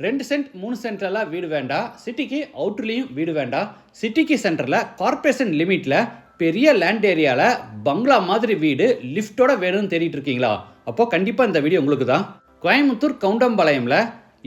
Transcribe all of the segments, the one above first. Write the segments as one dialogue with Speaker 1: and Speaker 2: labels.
Speaker 1: 2 send 3 சென்ட்லலாம் வீடு வேண்டாம். சிட்டிக்கு அவுட்டர்லேயும் வீடு வேண்டாம். சிட்டிக்கு சென்டரில் கார்ப்பரேஷன் லிமிட்டில் பெரிய லேண்ட் ஏரியாவில் பங்களா மாதிரி வீடு லிஃப்ட்டோட வேணும்னு தேடிட்டு இருக்கீங்களா? அப்போ கண்டிப்பாக இந்த வீடியோ உங்களுக்கு தான். கோயம்புத்தூர் கவுண்டம்பாளையமில்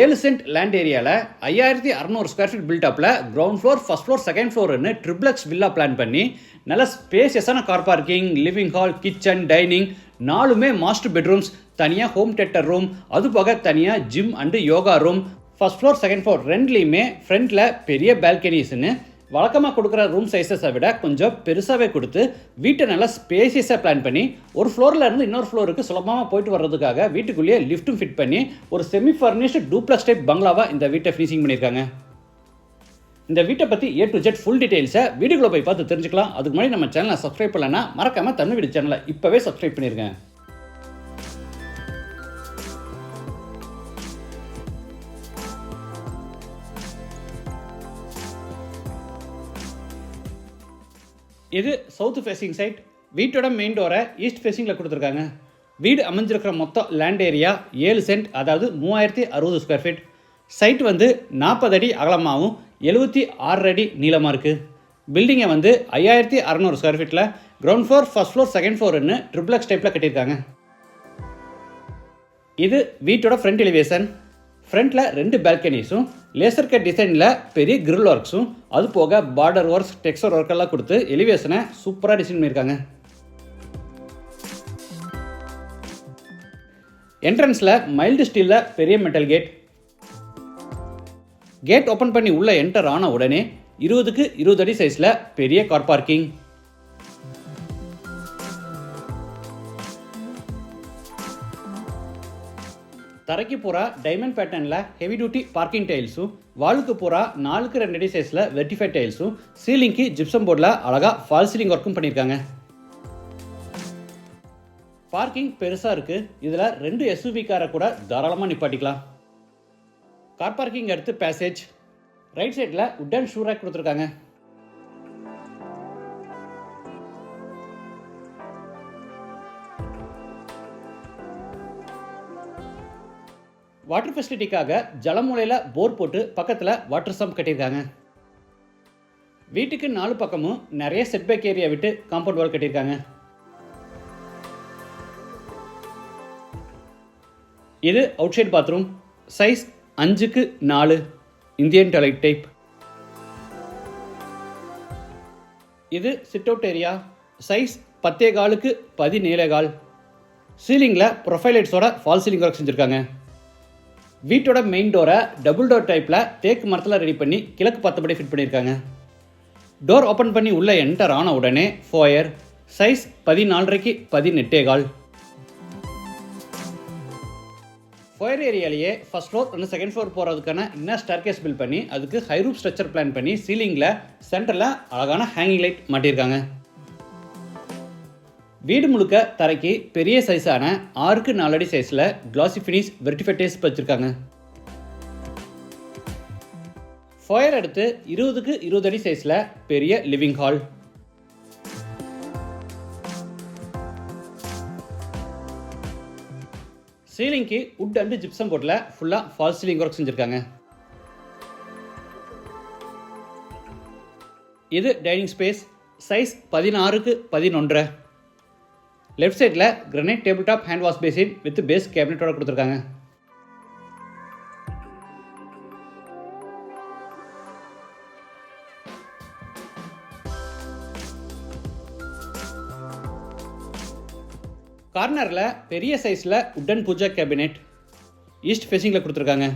Speaker 1: 7 சென்ட் லேண்ட் ஏரியாவில் 5600 ஸ்கொயர் ஃபீட் பில்டப்பில் ground floor, first floor, second ஃப்ளோர்னு ட்ரிப்ளெக்ஸ் வில்லா பிளான் பண்ணி நல்ல ஸ்பேசியஸான car parking, living hall, kitchen, dining, 4மே மாஸ்டர் பெட்ரூம்ஸ், தனியாக ஹோம் தியேட்டர் ரூம், அது போக தனியாக gym and yoga room, first floor, second floor ரெண்டுலேயுமே ஃப்ரண்ட்டில் பெரிய பால்கனிஸ்ன்னு வழக்கமாக கொடுக்குற ரூம் சைஸஸை விட கொஞ்சம் பெருசாகவே கொடுத்து வீட்டை நல்லா ஸ்பேசியஸாக பிளான் பண்ணி ஒரு ஃப்ளோரில் இருந்து இன்னொரு ஃப்ளோருக்கு சுலபமாக போயிட்டு வர்றதுக்காக வீட்டுக்குள்ளேயே லிஃப்ட்டும் ஃபிட் பண்ணி ஒரு செமி ஃபர்னிஷ்டு டூப்ளக்ஸ் டைப் பங்களாவாக இந்த வீட்டை ஃபினிஷிங் பண்ணியிருக்காங்க. இந்த வீட்டை பற்றி A to Z ஃபுல் டீட்டெயில்ஸை வீடியோக்குள்ளே போய் பார்த்து தெரிஞ்சுக்கலாம். அதுக்கு முன்னாடி நம்ம சேனலை சப்ஸ்கிரைப் பண்ணலன்னா மறக்காமல் தமிழ் வீடு சேனலை இப்போவே சப்ஸ்கிரைப் பண்ணியிருக்கேன். இது சவுத் ஃபேசிங் சைட். வீட்டோட மெயின் டோரை ஈஸ்ட் ஃபேசிங்கில் கொடுத்துருக்காங்க. வீடு அமைஞ்சிருக்கிற மொத்தம் லேண்ட் ஏரியா 7 சென்ட், அதாவது 3060 ஸ்கொயர் ஃபீட். சைட் 40 அடி அகலமாகவும் 76 அடி நீளமாக இருக்குது. பில்டிங்கை 5600 ஸ்கொயர் ஃபீட்டில் ground floor, first floor, second ஃப்ளோர்னு ட்ரிப்ளெக்ஸ் டைப்பில் கட்டியிருக்காங்க. இது வீட்டோட ஃப்ரண்ட் எலிவேஷன். ஃப்ரண்ட்டில் 2 பால்கனிஸும் லேசர் கட் டிசைனில் பெரிய கிரில் ஒர்க்ஸும், அது போக பார்டர் ஒர்க்ஸ், டெக்ஸ்சர் ஒர்க்கெல்லாம் கொடுத்து எலிவேஷனை சூப்பராக டிசைன் பண்ணியிருக்காங்க. என்ட்ரன்ஸில் மைல்டு ஸ்டீலில் பெரிய மெட்டல் கேட். கேட் ஓப்பன் பண்ணி உள்ளே என்டர் ஆன உடனே 20க்கு 20 அடி சைஸில் பெரிய கார் பார்க்கிங். தரைக்கு பூரா டைமண்ட் பேட்டர்னில் ஹெவி டியூட்டி பார்க்கிங் டைல்ஸும், வாலுக்கு பூரா 4க்கு 2 அடி சைஸில் வெர்டிஃபை டைல்ஸும், சீலிங்க்கு ஜிப்சம் போர்டில் அழகாக ஃபால் சீலிங் ஒர்க்கும் பண்ணியிருக்காங்க. பார்க்கிங் பெருசாக இருக்குது. இதில் 2 SUV காரை கூட தாராளமாக நிப்பாட்டிக்கலாம். கார் பார்க்கிங் அடுத்து பேசேஜ். ரைட் சைடில் உட்டன் ஷூ ரேக் கொடுத்துருக்காங்க. வாட்டர் ஃபெசிலிட்டிக்காக ஜலமூலையில் போர் போட்டு பக்கத்தில் வாட்டர் சம்ப் கட்டியிருக்காங்க. வீட்டுக்கு 4 பக்கமும் நிறைய செட்பேக் ஏரியா விட்டு காம்பவுண்ட் வால் கட்டியிருக்காங்க. இது அவுட் சைட் பாத்ரூம். சைஸ் 5க்கு 4 இந்தியன் டாய்லெட் டைப். இது சிட் அவுட் ஏரியா. சைஸ் 10.4க்கு 17.4. சீலிங்கில் ப்ரொஃபைல் லைட்ஸோட ஃபால் சீலிங் ஒர்க் செஞ்சுருக்காங்க. வீட்டோட மெயின் டோரை டபுள் டோர் டைப்பில் தேக்கு மரத்தில் ரெடி பண்ணி கிழக்கு பார்த்தபடி ஃபிட் பண்ணியிருக்காங்க. டோர் ஓப்பன் பண்ணி உள்ளே என்டர் ஆன உடனே ஃபோயர். சைஸ் 14.5க்கு 18.4. ஃபோயர் ஏரியாலேயே first floor and second floor போகிறதுக்கான இன்னும் ஸ்டேர்கேஸ் பில்ட் பண்ணி அதுக்கு ஹை ரூப் ஸ்ட்ரக்சர் பிளான் பண்ணி சீலிங்கில் சென்டரில் அழகான ஹேங்கிங் லைட் மாட்டியிருக்காங்க. வீடு முழுக்க தரைக்கு பெரிய சைஸான 6க்கு 4 அடி சைஸில் கிளாசி ஃபினிஷ் வெர்டிஃபை டைல்ஸ் வச்சுருக்காங்க. ஃபோயர் அடுத்து 20க்கு 20 அடி சைஸில் பெரிய லிவிங் ஹால். சீலிங்க்கு உட் அண்டு ஜிப்சம் போர்டில் ஃபுல்லாக ஃபால் சீலிங் ஒர்க் செஞ்சுருக்காங்க. இது டைனிங் ஸ்பேஸ். சைஸ் 16க்கு 11. லெஃப்ட் சைடில் granite table top hand wash basin with base கேபினட்டோட கொடுத்துருக்காங்க. கார்னரில் பெரிய சைஸில் உட்டன் பூஜா கேபினெட் ஈஸ்ட் ஃபேசிங்கில் கொடுத்துருக்காங்க.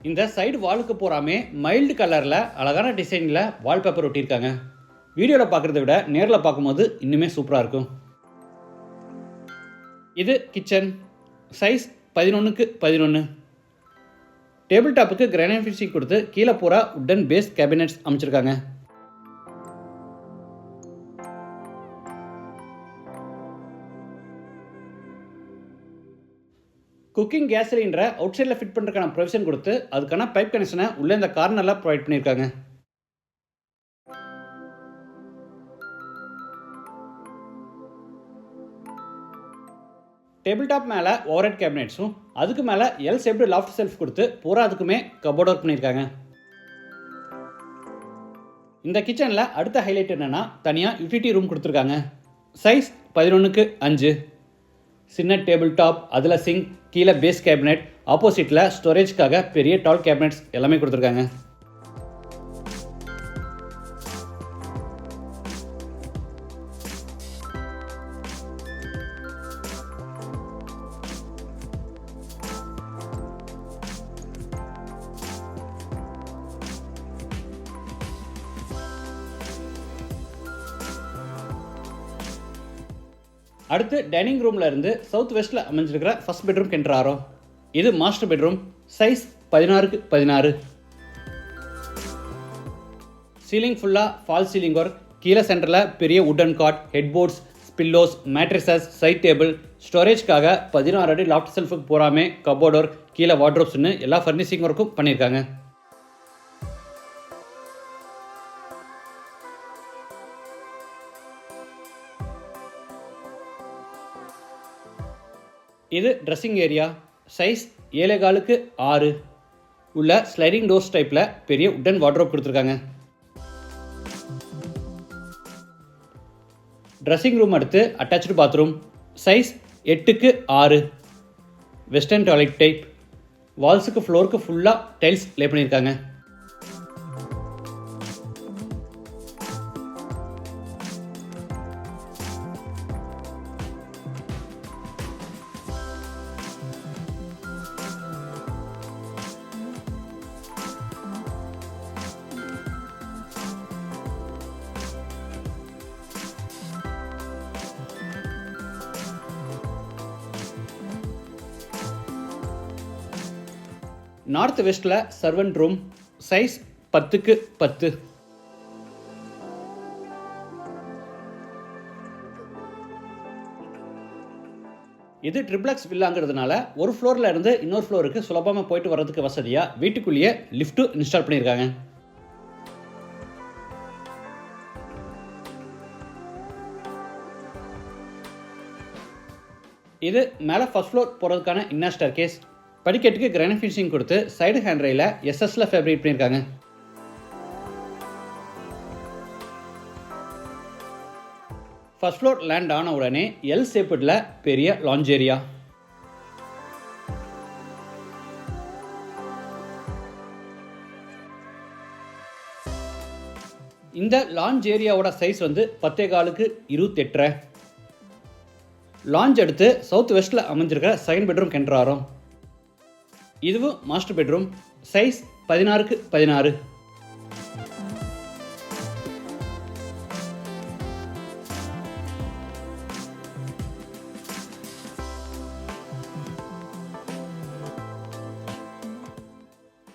Speaker 1: இந்த சைடு வாலுக்கு போறாமே மைல்டு கலரில் அழகான டிசைனில் வால்பேப்பர் ஒட்டியிருக்காங்க. வீடியோவில் பார்க்குறத விட நேரில் பார்க்கும்போது இன்னுமே சூப்பராக இருக்கும். இது கிச்சன். சைஸ் 11க்கு 11. டேபிள் டாப்புக்கு கிரானைட் ஃபினிஷிங் கொடுத்து கீழே பூரா உட்டன் பேஸ் கேபினெட்ஸ் அமைச்சிருக்காங்க. குக்கிங் கேஸ் சிலிண்டரை அவுட் சைடில் ஃபிட் பண்ணுறதுக்கான ப்ரொவிஷன் கொடுத்து அதுக்கான பைப் கனெக்ஷனை உள்ளே இந்த கார்னரில் ப்ரொவைட் பண்ணியிருக்காங்க. டேபிள் டாப் மேலே ஓவர்ஹெட் கேபினெட்ஸும் அதுக்கு மேலே எல் ஷேப்டு லாஃப்ட் செல்ஃப் கொடுத்து பூரா அதுக்குமே கபோர்ட் ஒர்க் பண்ணியிருக்காங்க. இந்த கிச்சனில் அடுத்த ஹைலைட் என்னென்னா தனியாக யூட்டிலிட்டி ரூம் கொடுத்துருக்காங்க. Size 11x5. சின்ன டேபிள் டாப், அதில் சிங்க், கீழே பேஸ் கேபினெட், ஆப்போசிட்டில் ஸ்டோரேஜ்க்காக பெரிய டால் கேபினெட்ஸ் எல்லாமே கொடுத்துருக்காங்க. அடுத்து டைனிங் ரூமில் இருந்து சவுத் வெஸ்ட்டில் அமைஞ்சிருக்கிற ஃபர்ஸ்ட் பெட்ரூம் கென்றாரோ. இது master bedroom. Size 16x16. Ceiling ஃபுல்லாக ஃபால் சீலிங் ஒர்க். கீழே சென்டரில் பெரிய wooden cot, headboards, pillows, mattresses, side table, ஸ்டோரேஜ்க்காக 16 அடி லாஃப்ட் செல்ஃபுக்கு பூராமே கபோர்ட் ஒர்க், கீழே வார்ட்ரோப்ஸ்னு எல்லா ஃபர்னிஷிங் ஒர்க்கும் பண்ணியிருக்காங்க. இது ட்ரெஸ்ஸிங் ஏரியா. Size 7.4x6. உள்ள ஸ்லைடிங் டோர்ஸ் டைப்பில் பெரிய வுடன் வார்ட்ரோப் கொடுத்துருக்காங்க. ட்ரெஸ்ஸிங் ரூம் அடுத்து attach bathroom. Size 8x6. Western toilet type. வால்ஸுக்கு ஃப்ளோருக்கு ஃபுல்லாக டைல்ஸ் லே பண்ணியிருக்காங்க. நார்த் வெஸ்ட்டில் சர்வன்ட் ரூம். Size 10x10. இது ட்ரிப்ளெக்ஸ் வில்லாங்கிறதுனால ஒரு ஃப்ளோரில் இருந்து இன்னொரு ஃப்ளோருக்கு சுலபமாக போயிட்டு வர்றதுக்கு வசதியாக வீட்டுக்குள்ளேயே லிஃப்ட்டு இன்ஸ்டால் பண்ணியிருக்காங்க. இது மேலே ஃபர்ஸ்ட் ஃப்ளோர் போகிறதுக்கான இன்னர் ஸ்டேர்கேஸ். படிக்கட்டுக்கு கிரானைட் ஃபினிஷிங் கொடுத்து சைடு ஹேண்ட் ரெயில எஸ்எஸ்ல ஃபேப்ரிக் பண்ணியிருக்காங்க. ஃபர்ஸ்ட் ஃப்ளோர் லேண்ட் ஆன உடனே எல் ஷேப்டில் பெரிய லாஞ்ச் ஏரியா. இந்த லாஞ்ச் ஏரியாவோட சைஸ் 10.4x28. லாஞ்ச் எடுத்து சவுத் வெஸ்ட்டில் அமைஞ்சிருக்கிற செகண்ட் பெட்ரூம் கென்றாரோ. இதுவும் மாஸ்டர் பெட்ரூம். Size 16x16.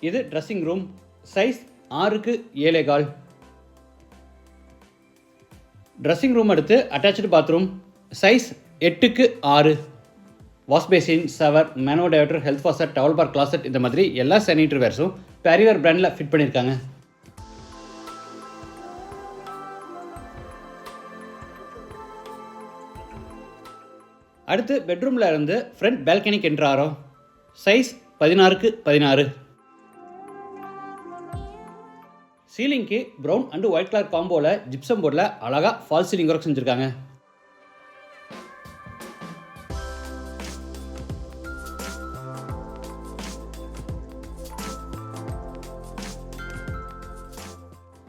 Speaker 1: இது dressing room. Size 6x7.25. Dressing room அடுத்து attach bathroom. Size 8x6. Wash basin, shower, mono diverter, health faucet, towel bar, closet இந்த மாதிரி எல்லா sanitary வேர்ஸும் Parryware பிராண்டில் fit பண்ணியிருக்காங்க. அடுத்து பெட்ரூமில் இருந்து ஃப்ரண்ட் பால்கனிக்கு என்ட்ராரோ. Size 16x16. சீலிங்க்கு ப்ரௌன் அண்ட் ஒயிட் கலர் காம்போவில் ஜிப்சம் போர்டில் அழகாக ஃபால் சீலிங் ஒர்க் செஞ்சுருக்காங்க.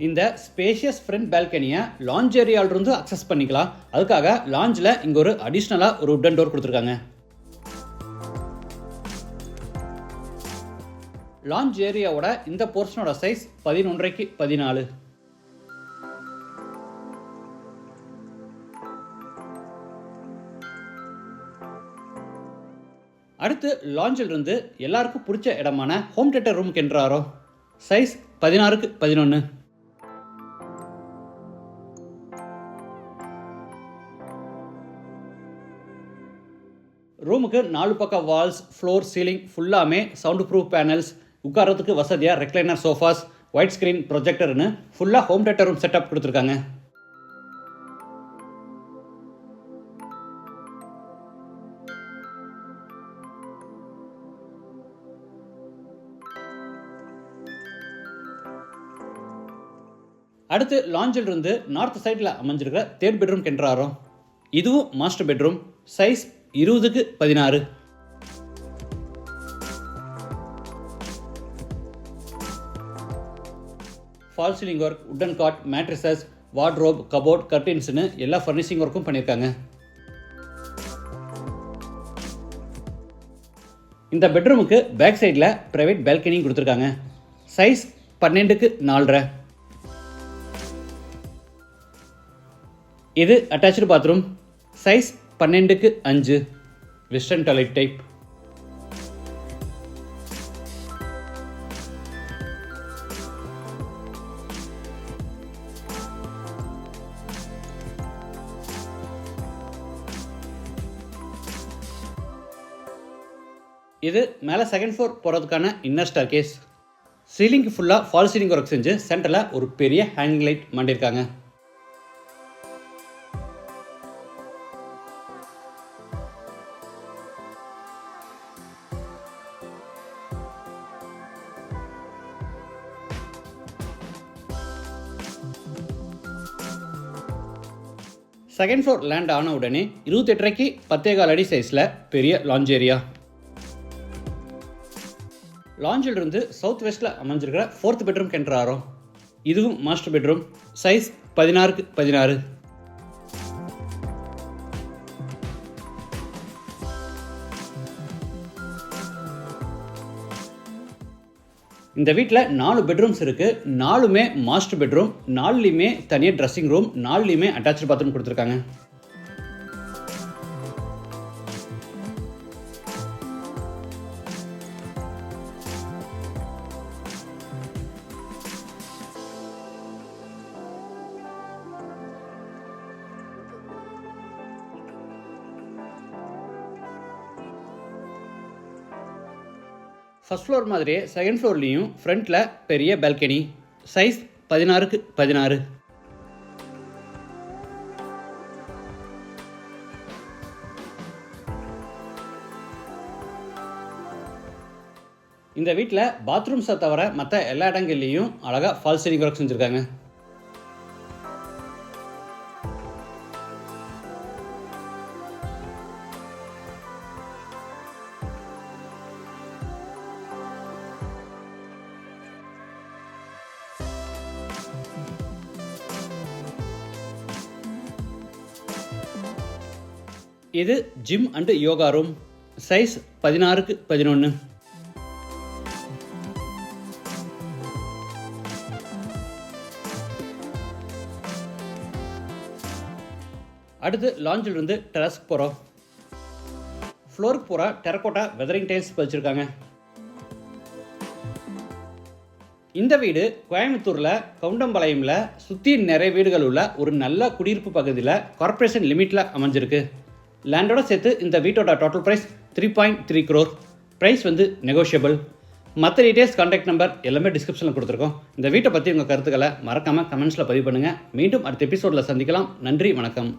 Speaker 1: இந்த ஸ்பேஷியஸ் ஃப்ரண்ட் பால்கனியை லாஞ்ச் ஏரியாவிலிருந்து அக்சஸ் பண்ணிக்கலாம். அதுக்காக லாஞ்சில் இங்கே ஒரு அடிஷ்னலாக ஒரு வுடன் டோர் கொடுத்துருக்காங்க. லாஞ்ச் ஏரியாவோட இந்த போர்ஷனோட சைஸ் 11x14. அடுத்து லாஞ்சில் இருந்து எல்லாருக்கும் பிடிச்ச இடமான ஹோம் தியேட்டர் ரூமுக்கு என்ட்ராரோ. Size 16x11. ரூமுக்கு 4 பக்கம் வால்ஸ், ஃப்ளோர், சீலிங் ஃபுல்லாமே சவுண்ட் ப்ரூஃப் பேனல்ஸ், உட்காரத்துக்கு வசதியாக ரெக்லைனர் சோஃபாஸ், ஒயிட் ஸ்க்ரீன் ப்ரொஜெக்டர்னு ஃபுல்லாக ஹோம் தியேட்டர் ரூம் செட்டப் கொடுத்துருக்காங்க. அடுத்து லாஞ்சில் இருந்து நார்த் சைடில் அமைஞ்சிருக்கிற தேர்ட் பெட்ரூம் கென்றாரோம். இதுவும் master bedroom, size 20x16. Fall ceiling work, wooden cot, mattresses, wardrobe, cupboard, கர்டின்ஸ்னு எல்லா ஃபர்னிஷிங் ஒர்க்கும் பண்ணியிருக்காங்க. இந்த பெட்ரூமுக்கு பேக் சைடில் ப்ரைவேட் பால்கனி கொடுத்துருக்காங்க. Size 12x4.5. இது attach bathroom, size 12x5, western toilet type. இது மேலே செகண்ட் ஃப்ளோர் போகிறதுக்கான இன்னர் ஸ்டார் கேஸ். சீலிங்க்கு ஃபுல்லாக ஃபால் சீலிங் ஒர்க் செஞ்சு சென்டரில் ஒரு பெரிய ஹேங்கிங் லைட் மாட்டியிருக்காங்க. செகண்ட் ஃப்ளோர் லேண்ட் ஆன உடனே 28 10.4 அடி சைஸில் பெரிய லாஞ்ச் ஏரியா. லாஞ்சில் இருந்து சவுத் வெஸ்ட்டில் அமைஞ்சிருக்கிற 4th பெட்ரூம் கென்றாரோம். இதுவும் மாஸ்டர் பெட்ரூம், சைஸ் 16x16. இந்த வீட்டில் 4 பெட்ரூம்ஸ் இருக்குது. 4மே மாஸ்டர் பெட்ரூம், 4லையுமே தனியாக ட்ரெஸ்ஸிங் ரூம், 4லையுமே அட்டாச்சு பாத்ரூம் கொடுத்துருக்காங்க. ஃபர்ஸ்ட் ஃப்ளோர் மாதிரியே செகண்ட் ஃப்ளோர்லேயும் ஃப்ரண்ட்டில் பெரிய பால்கனி, சைஸ் 16x16. இந்த வீட்டில் பாத்ரூம்ஸை தவிர மற்ற எல்லா இடங்கள்லையும் அழகாக ஃபால் சீலிங் ஒர்க் செஞ்சுருக்காங்க. இது gym and yoga room, size 16x11. அடுத்து லாஞ்சில் இருந்து டெரஸ்க்கு போகிறோம். ஃப்ளோருக்கு போகிற டெரக்கோட்டா வெதரிங் டைல்ஸ் பதிச்சிருக்காங்க. இந்த வீடு கோயம்புத்தூரில் கவுண்டம்பாளையமில் சுற்றி நிறைய வீடுகள் உள்ள ஒரு நல்ல குடியிருப்பு பகுதியில் கார்ப்பரேஷன் லிமிட்டில் அமைஞ்சிருக்கு. லேண்டோட சேர்த்து இந்த வீட்டோட total price 3.3 crore. Price negotiable. மற்ற டீட்டெயில்ஸ், கான்டாக்ட் நம்பர் எல்லாமே டிஸ்கிரிப்ஷனில் கொடுத்துருக்கோம். இந்த வீட்டை பற்றி உங்கள் கருத்துக்களை மறக்காமல் கமெண்ட்ஸில் பதிவு பண்ணுங்கள். மீண்டும் அடுத்த எபிசோடில் சந்திக்கலாம். நன்றி, வணக்கம்.